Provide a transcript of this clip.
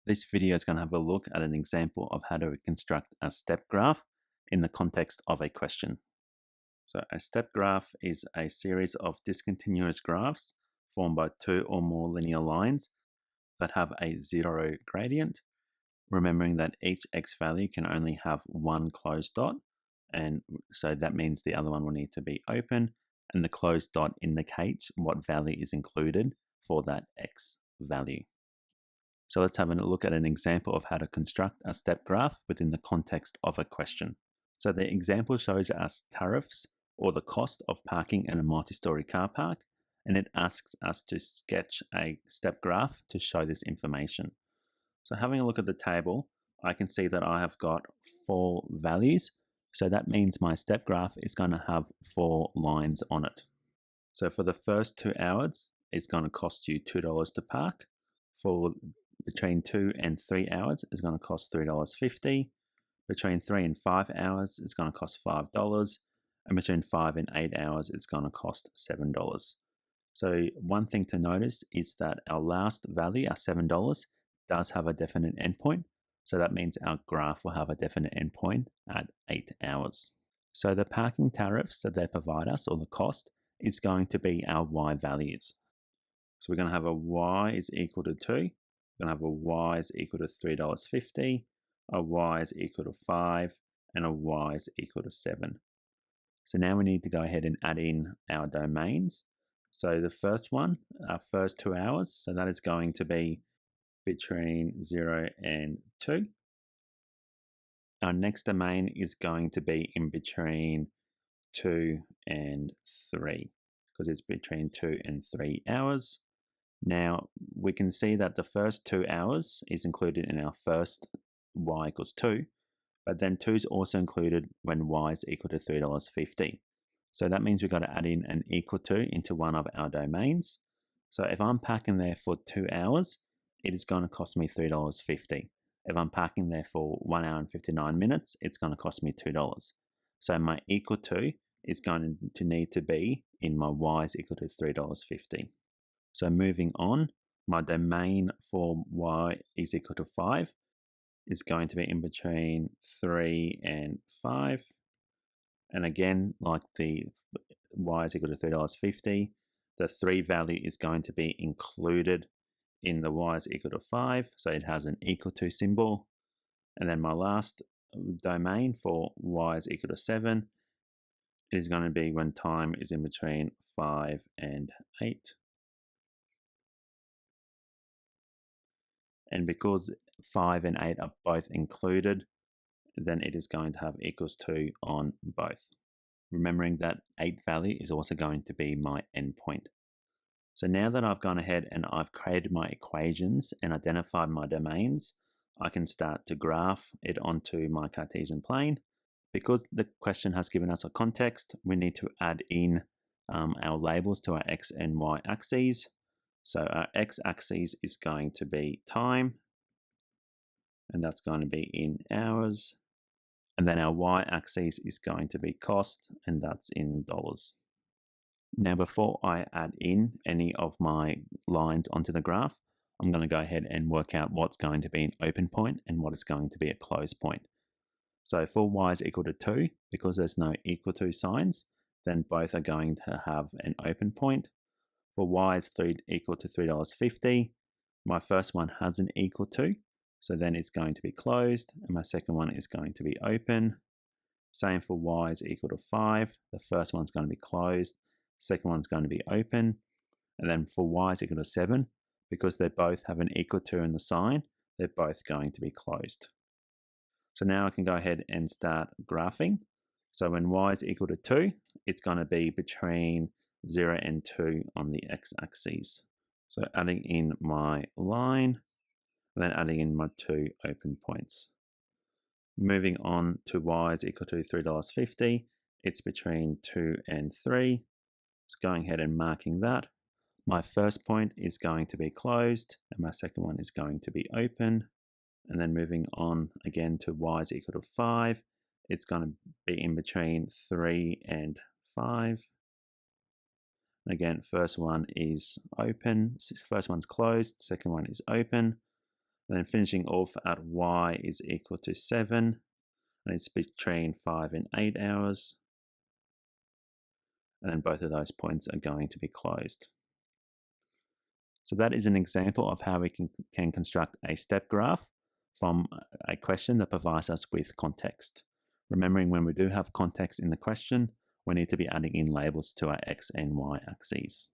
This video is going to have a look at an example of how to construct a step graph in the context of a question. So a step graph is a series of discontinuous graphs formed by two or more linear lines that have a zero gradient, remembering that each x value can only have one closed dot, and so that means the other one will need to be open, and the closed dot indicates what value is included for that x value. So let's have a look at an example of how to construct a step graph within the context of a question. So the example shows us tariffs, or the cost of parking in a multi-story car park, and it asks us to sketch a step graph to show this information. So having a look at the table, I can see that I have got 4 values. So that means my step graph is going to have 4 lines on it. So for the first 2 hours, it's going to cost you $2 to park. For between 2 and 3 hours, it's going to cost $3.50. Between 3 and 5 hours, it's going to cost $5. And between 5 and 8 hours, it's going to cost $7. So one thing to notice is that our last value, our $7, does have a definite endpoint. So that means our graph will have a definite endpoint at 8 hours. So the parking tariffs that they provide us, or the cost, is going to be our y values. So we're going to have a y is equal to 2. We're going to have a y is equal to $3.50, a y is equal to 5, and a y is equal to 7. So now we need to go ahead and add in our domains. So the first one, our first 2 hours, so that is going to be between 0 and 2. Our next domain is going to be in between 2 and 3, because it's between 2 and 3 hours. Now we can see that the first 2 hours is included in our first y equals 2, but then 2 is also included when y is equal to $3.50. So that means we've got to add in an equal to into one of our domains. So if I'm parking there for 2 hours, it is going to cost me $3.50. If I'm parking there for 1 hour and 59 minutes, it's going to cost me $2. So my equal to is going to need to be in my y is equal to $3.50. So moving on, my domain for y is equal to 5 is going to be in between 3 and 5. And again, like the y is equal to $3.50, the 3 value is going to be included in the y is equal to 5, so it has an equal to symbol. And then my last domain for y is equal to 7 is going to be when time is in between 5 and 8. And because 5 and 8 are both included, then it is going to have equals to on both. Remembering that 8 value is also going to be my endpoint. So now that I've gone ahead and I've created my equations and identified my domains, I can start to graph it onto my Cartesian plane. Because the question has given us a context, we need to add in our labels to our x and y axes. So our x-axis is going to be time, and that's going to be in hours. And then our y-axis is going to be cost, and that's in dollars. Now, before I add in any of my lines onto the graph, I'm going to go ahead and work out what's going to be an open point and what is going to be a close point. So for y is equal to 2, because there's no equal to signs, then both are going to have an open point. For y is equal to $3.50, my first one has an equal to, so then it's going to be closed, and my second one is going to be open. Same for y is equal to 5, the first one's going to be closed, second one's going to be open. And then for y is equal to 7, because they both have an equal to in the sign, they're both going to be closed. So now I can go ahead and start graphing. So when y is equal to 2, it's going to be between 0 and 2 on the x-axis. So adding in my line, and then adding in my 2 open points. Moving on to y is equal to $3.50, it's between 2 and 3. So going ahead and marking that. My first point is going to be closed, and my second one is going to be open. And then moving on again to y is equal to 5, it's going to be in between 3 and 5. Again, first one is open, first one's closed, second one is open. And then finishing off at y is equal to 7, and it's between 5 and 8 hours. And then both of those points are going to be closed. So that is an example of how we can construct a step graph from a question that provides us with context. Remembering when we do have context in the question, we need to be adding in labels to our x and y axes.